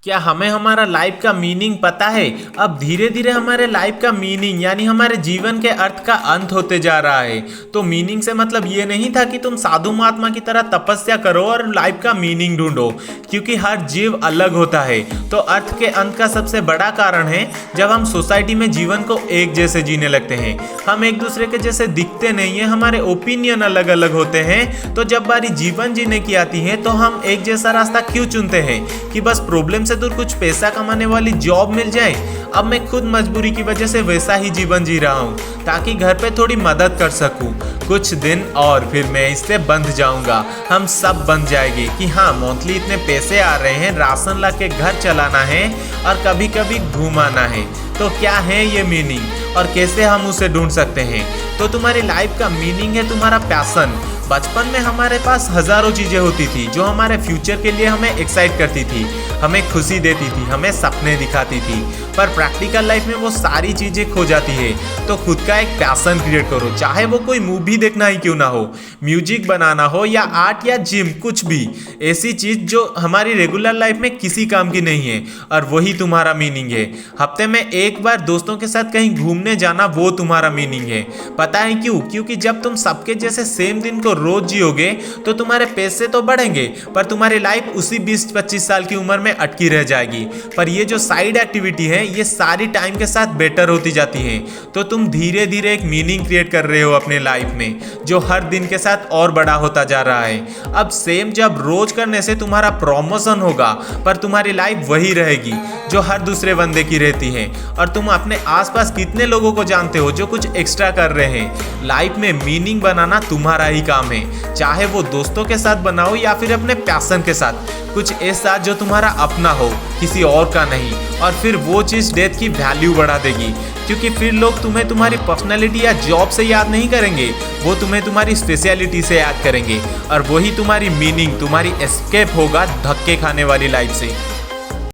क्या हमें हमारा लाइफ का मीनिंग पता है? अब धीरे धीरे हमारे लाइफ का मीनिंग यानी हमारे जीवन के अर्थ का अंत होते जा रहा है। तो मीनिंग से मतलब ये नहीं था कि तुम साधु महात्मा की तरह तपस्या करो और लाइफ का मीनिंग ढूंढो, क्योंकि हर जीव अलग होता है। तो अर्थ के अंत का सबसे बड़ा कारण है जब हम सोसाइटी में जीवन को एक जैसे जीने लगते हैं। हम एक दूसरे के जैसे दिखते नहीं है, हमारे ओपिनियन अलग अलग होते हैं। तो जब बारी जीवन जीने की आती है तो हम एक जैसा रास्ता क्यों चुनते हैं कि बस प्रॉब्लम से दूर कुछ पैसा कमाने वाली जॉब मिल जाए। अब मैं खुद मजबूरी की वजह से वैसा ही जीवन जी रहा हूँ ताकि घर पे थोड़ी मदद कर सकूँ। कुछ दिन और फिर मैं इससे बंध जाऊंगा। हम सब बंध जाएगी कि हाँ, मंथली इतने पैसे आ रहे हैं, राशन ला के घर चलाना है और कभी कभी घूमाना है। तो क्या है ये मीनिंग और कैसे हम उसे ढूंढ सकते हैं? तो तुम्हारी लाइफ का मीनिंग है तुम्हारा पैशन। बचपन में हमारे पास हजारों चीजें होती थी जो हमारे फ्यूचर के लिए हमें एक्साइट करती थी, हमें खुशी देती थी, हमें सपने दिखाती थी। पर प्रैक्टिकल लाइफ में वो सारी चीजें खो जाती है। तो खुद का एक पैशन क्रिएट करो, चाहे वो कोई मूवी देखना ही क्यों ना हो, म्यूजिक बनाना हो या आर्ट या जिम, कुछ भी ऐसी चीज जो हमारी रेगुलर लाइफ में किसी काम की नहीं है, और वही तुम्हारा मीनिंग है। हफ्ते में एक बार दोस्तों के साथ कहीं घूमने जाना, वो तुम्हारा मीनिंग है। पता है क्यों? क्योंकि जब तुम सबके जैसे सेम दिन को रोज जियोगे तो तुम्हारे पैसे तो बढ़ेंगे पर तुम्हारी लाइफ उसी 20-25 साल की उम्र में अटकी रह जाएगी। पर ये जो साइड एक्टिविटी है ये सारी टाइम के साथ बेटर होती जाती है। तो तुम धीरे धीरे एक मीनिंग क्रिएट कर रहे हो अपने लाइफ में, जो हर दिन के साथ और बड़ा होता जा रहा है। अब सेम जब रोज करने से तुम्हारा प्रमोशन होगा पर तुम्हारी लाइफ वही रहेगी जो हर दूसरे बंदे की रहती है। और तुम अपने आसपास कितने लोगों को जानते हो जो कुछ एक्स्ट्रा कर रहे हैं? लाइफ में मीनिंग बनाना तुम्हारा ही काम है, चाहे वो दोस्तों के साथ बनाओ या फिर अपने पैशन के साथ। कुछ ऐसा जो तुम्हारा अपना हो, किसी और का नहीं। और फिर वो चीज़ डेथ की वैल्यू बढ़ा देगी, क्योंकि फिर लोग तुम्हें तुम्हारी पर्सनैलिटी या जॉब से याद नहीं करेंगे, वो तुम्हें तुम्हारी स्पेशलिटी से याद करेंगे। और वही तुम्हारी मीनिंग, तुम्हारी एस्केप होगा धक्के खाने वाली लाइफ से।